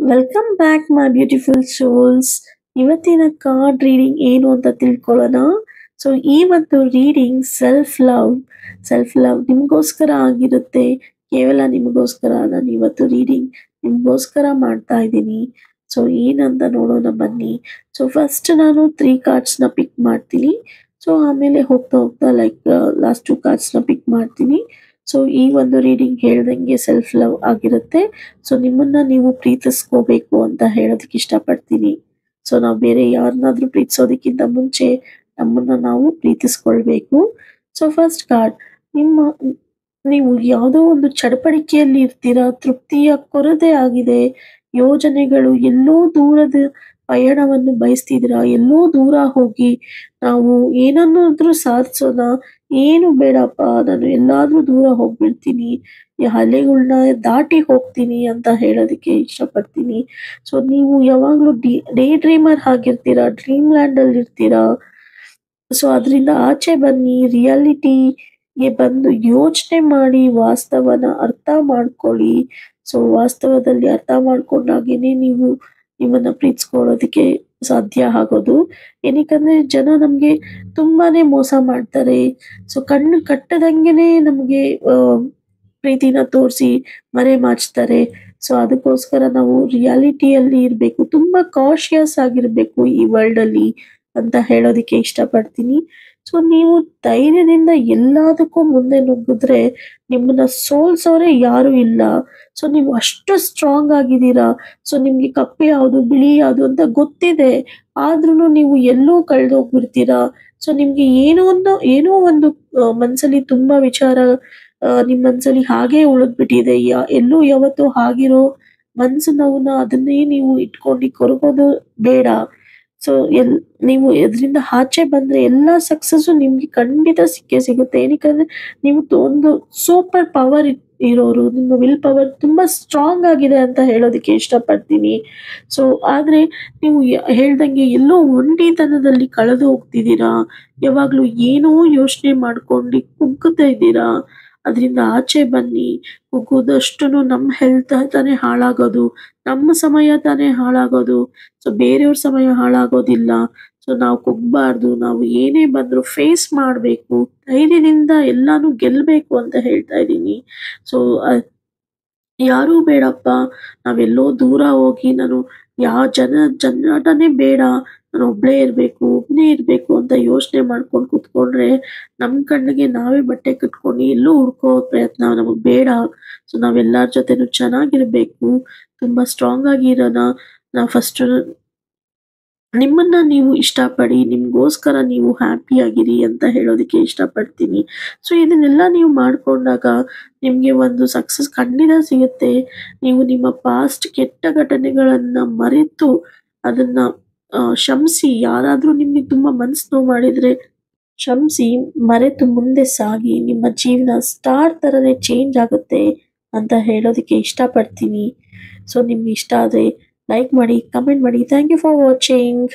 Welcome back my beautiful souls. ಇವತ್ತಿನ card reading ಏನು ಅಂತ ತಿಳ್ಕೊಳ್ಳೋಣ. ಸೊ ಈ ಒಂದು ರೀಡಿಂಗ್ ಸೆಲ್ಫ್ ಲವ್ ನಿಮಗೋಸ್ಕರ ಆಗಿರುತ್ತೆ. ಕೇವಲ ನಿಮಗೋಸ್ಕರ ನಾನು ಇವತ್ತು ರೀಡಿಂಗ್ ನಿಮಗೋಸ್ಕರ ಮಾಡ್ತಾ ಇದ್ದೀನಿ. ಸೊ ಏನಂತ ನೋಡೋಣ ಬನ್ನಿ. ಸೊ ಫಸ್ಟ್ ನಾನು 3 ಕಾರ್ಡ್ಸ್ನ ಪಿಕ್ ಮಾಡ್ತೀನಿ. ಸೊ ಆಮೇಲೆ ಹೋಗ್ತಾ ಹೋಗ್ತಾ ಲಾಸ್ಟ್ 2 ಕಾರ್ಡ್ಸ್ನ ಪಿಕ್ ಮಾಡ್ತೀನಿ. ಸೊ ಈ ಒಂದು ರೀಡಿಂಗ್ ಹೇಳ್ದಂಗೆ ಸೆಲ್ಫ್ ಲವ್ ಆಗಿರುತ್ತೆ. ಸೊ ನಿಮ್ಮನ್ನ ನೀವು ಪ್ರೀತಿಸ್ಕೋಬೇಕು ಅಂತ ಹೇಳೋದಕ್ಕೆ ಇಷ್ಟಪಡ್ತೀನಿ. ಸೊ ನಾವು ಬೇರೆ ಯಾರನ್ನಾದ್ರೂ ಪ್ರೀತಿಸೋದಕ್ಕಿಂತ ಮುಂಚೆ ನಮ್ಮನ್ನ ನಾವು ಪ್ರೀತಿಸ್ಕೊಳ್ಬೇಕು. ಸೊ ಫಸ್ಟ್ ಕಾರ್ಡ್, ನಿಮ್ಮ ನೀವು ಯಾವುದೋ ಒಂದು ಚಡಪಡಿಕೆಯಲ್ಲಿ ಇರ್ತೀರಾ, ತೃಪ್ತಿಯ ಕೊರತೆ ಆಗಿದೆ, ಯೋಜನೆಗಳು ಎಲ್ಲೋ ದೂರದ ಪಯಣವನ್ನು ಬಯಸ್ತಿದ್ದೀರಾ, ಎಲ್ಲೋ ದೂರ ಹೋಗಿ ನಾವು ಏನನ್ನಾದ್ರೂ ಸಾಧಿಸೋಣ, ಏನು ಬೇಡಪ್ಪ ನಾನು ಎಲ್ಲಾದ್ರೂ ದೂರ ಹೋಗ್ಬಿಡ್ತೀನಿ, ಈ ಅಲೆಗಳ್ನ ದಾಟಿ ಹೋಗ್ತೀನಿ ಅಂತ ಹೇಳೋದಕ್ಕೆ ಇಷ್ಟಪಡ್ತೀನಿ. ಸೊ ನೀವು ಯಾವಾಗ್ಲೂ ಡೇ ಡ್ರೀಮರ್ ಆಗಿರ್ತೀರಾ, ಡ್ರೀಮ್ ಲ್ಯಾಂಡ್ ಅಲ್ಲಿ ಇರ್ತೀರಾ. ಸೊ ಅದರಿಂದ ಆಚೆ ಬನ್ನಿ, ರಿಯಾಲಿಟಿಗೆ ಬಂದು ಯೋಚನೆ ಮಾಡಿ, ವಾಸ್ತವನ ಅರ್ಥ ಮಾಡ್ಕೊಳ್ಳಿ. ಸೊ ವಾಸ್ತವದಲ್ಲಿ ಅರ್ಥ ಮಾಡ್ಕೊಂಡಾಗೇನೆ ನೀವು ನಿಮ್ಮನ್ನ ಪ್ರೀತಿಸ್ಕೊಳ್ಳೋದಕ್ಕೆ ಸಾಧ್ಯ ಆಗೋದು. ಏನಕ್ಕಂದ್ರೆ ಜನ ನಮ್ಗೆ ತುಂಬಾನೇ ಮೋಸ ಮಾಡ್ತಾರೆ. ಸೊ ಕಣ್ಣು ಕಟ್ಟದಂಗೆನೆ ನಮ್ಗೆ ಪ್ರೀತಿನ ತೋರಿಸಿ ಮರೆಮಾಚ್ತಾರೆ. ಸೊ ಅದಕ್ಕೋಸ್ಕರ ನಾವು ರಿಯಾಲಿಟಿಯಲ್ಲಿ ಇರ್ಬೇಕು, ತುಂಬಾ ಕಾಶಿಯಸ್ ಆಗಿರ್ಬೇಕು ಈ ವರ್ಲ್ಡ್ ಅಲ್ಲಿ ಅಂತ ಹೇಳೋದಕ್ಕೆ ಇಷ್ಟಪಡ್ತೀನಿ. ಸೊ ನೀವು ಧೈರ್ಯದಿಂದ ಎಲ್ಲದಕ್ಕೂ ಮುಂದೆ ನುಗ್ಗಿದ್ರೆ ನಿಮ್ಮನ್ನ ಸೋಲ್ಸೋರೆ ಯಾರು ಇಲ್ಲ. ಸೊ ನೀವು ಅಷ್ಟು ಸ್ಟ್ರಾಂಗ್ ಆಗಿದ್ದೀರಾ. ಸೊ ನಿಮ್ಗೆ ಕಪ್ಪೆ ಯಾವುದು ಬಿಳಿ ಯಾವುದು ಅಂತ ಗೊತ್ತಿದೆ, ಆದ್ರೂ ನೀವು ಎಲ್ಲೋ ಕಳ್ದೋಗ್ಬಿಡ್ತೀರಾ. ಸೊ ನಿಮ್ಗೆ ಏನೋ ಒಂದು ಮನ್ಸಲ್ಲಿ ತುಂಬಾ ವಿಚಾರ ನಿಮ್ ಮನ್ಸಲ್ಲಿ ಹಾಗೆ ಉಳಿದ್ಬಿಟ್ಟಿದೆ. ಎಲ್ಲೋ ಯಾವತ್ತೋ ಆಗಿರೋ ಮನ್ಸು ನೋವನ್ನ ಅದನ್ನೇ ನೀವು ಇಟ್ಕೊಂಡು ಕೊರಗೋದು ಬೇಡ. ಸೊ ನೀವು ಇದರಿಂದ ಆಚೆ ಬಂದ್ರೆ ಎಲ್ಲಾ ಸಕ್ಸಸ್ಸು ನಿಮ್ಗೆ ಖಂಡಿತ ಸಿಕ್ಕೇ ಸಿಗುತ್ತೆ. ಏನಕ್ಕಂದ್ರೆ ನೀವು ಒಂದು ಸೂಪರ್ ಪವರ್ ಇರೋರು, ನಿಮ್ಮ ವಿಲ್ ಪವರ್ ತುಂಬಾ ಸ್ಟ್ರಾಂಗ್ ಆಗಿದೆ ಅಂತ ಹೇಳೋದಕ್ಕೆ ಇಷ್ಟಪಡ್ತೀನಿ. ಸೊ ಆದ್ರೆ ನೀವು ಹೇಳ್ದಂಗೆ ಎಲ್ಲೋ ಒಂಟಿತನದಲ್ಲಿ ಕಳೆದು ಹೋಗ್ತಿದ್ದೀರಾ, ಯಾವಾಗ್ಲೂ ಏನೋ ಯೋಚನೆ ಮಾಡ್ಕೊಂಡು ಕುಗ್ಗುತ್ತಾ ಇದ್ದೀರಾ. ಅದರಿಂದ ಆಚೆ ಬನ್ನಿ. ಕುಗ್ಗೋದಷ್ಟುನು ನಮ್ಮ ಹೆಲ್ತ್ ತಾನೇ ಹಾಳಾಗೋದು, ನಮ್ಮ ಸಮಯ ತಾನೇ ಹಾಳಾಗೋದು. ಸೊ ಬೇರೆಯವ್ರ ಸಮಯ ಹಾಳಾಗೋದಿಲ್ಲ. ಸೊ ನಾವು ಕುಗ್ಬಾರ್ದು, ನಾವು ಏನೇ ಬಂದ್ರು ಫೇಸ್ ಮಾಡ್ಬೇಕು, ಧೈರ್ಯದಿಂದ ಎಲ್ಲಾನು ಗೆಲ್ಬೇಕು ಅಂತ ಹೇಳ್ತಾ ಇದ್ದೀನಿ. ಸೊ ಯಾರೂ ಬೇಡಪ್ಪ, ನಾವೆಲ್ಲೋ ದೂರ ಹೋಗಿ ನಾನು ಯಾವ ಜನಾಟನೇ ಬೇಡ, ನಾನು ಒಬ್ಬನೇ ಇರ್ಬೇಕು ಅಂತ ಯೋಚನೆ ಮಾಡ್ಕೊಂಡು ಕುತ್ಕೊಂಡ್ರೆ ನಮ್ ಕಣ್ಣಿಗೆ ನಾವೇ ಬಟ್ಟೆ ಕಟ್ಕೊಂಡು ಎಲ್ಲೋ ಹುಡ್ಕೋ ಪ್ರಯತ್ನ ನಮಗ್ ಬೇಡ. ಸೊ ನಾವೆಲ್ಲಾರ ಜೊತೆನೂ ಚೆನ್ನಾಗಿರ್ಬೇಕು, ತುಂಬಾ ಸ್ಟ್ರಾಂಗ್ ಆಗಿ ಇರೋಣ. ನಾವು ಫಸ್ಟ್ ನಿಮ್ಮನ್ನ ನೀವು ಇಷ್ಟಪಡಿ, ನಿಮ್ಗೋಸ್ಕರ ನೀವು ಹ್ಯಾಪಿ ಆಗಿರಿ ಅಂತ ಹೇಳೋದಕ್ಕೆ ಇಷ್ಟಪಡ್ತೀನಿ. ಸೊ ಇದನ್ನೆಲ್ಲ ನೀವು ಮಾಡ್ಕೊಂಡಾಗ ನಿಮ್ಗೆ ಒಂದು ಸಕ್ಸಸ್ ಖಂಡಿತ ಸಿಗುತ್ತೆ. ನೀವು ನಿಮ್ಮ ಪಾಸ್ಟ್ ಕೆಟ್ಟ ಘಟನೆಗಳನ್ನ ಮರೆತು ಅದನ್ನ ಕ್ಷಮಿಸಿ, ಯಾರಾದ್ರೂ ನಿಮ್ಗೆ ತುಂಬಾ ಮನ್ಸು ನೋವು ಮಾಡಿದ್ರೆ ಕ್ಷಮಿಸಿ, ಮರೆತು ಮುಂದೆ ಸಾಗಿ, ನಿಮ್ಮ ಜೀವನ ಸ್ಟಾರ್ ತರನೇ ಚೇಂಜ್ ಆಗುತ್ತೆ ಅಂತ ಹೇಳೋದಕ್ಕೆ ಇಷ್ಟಪಡ್ತೀನಿ. ಸೊ ನಿಮ್ಗೆ ಇಷ್ಟ ಆದ್ರೆ ಲೈಕ್ ಮಾಡಿ, ಕಮೆಂಟ್ ಮಾಡಿ. Thank you for watching.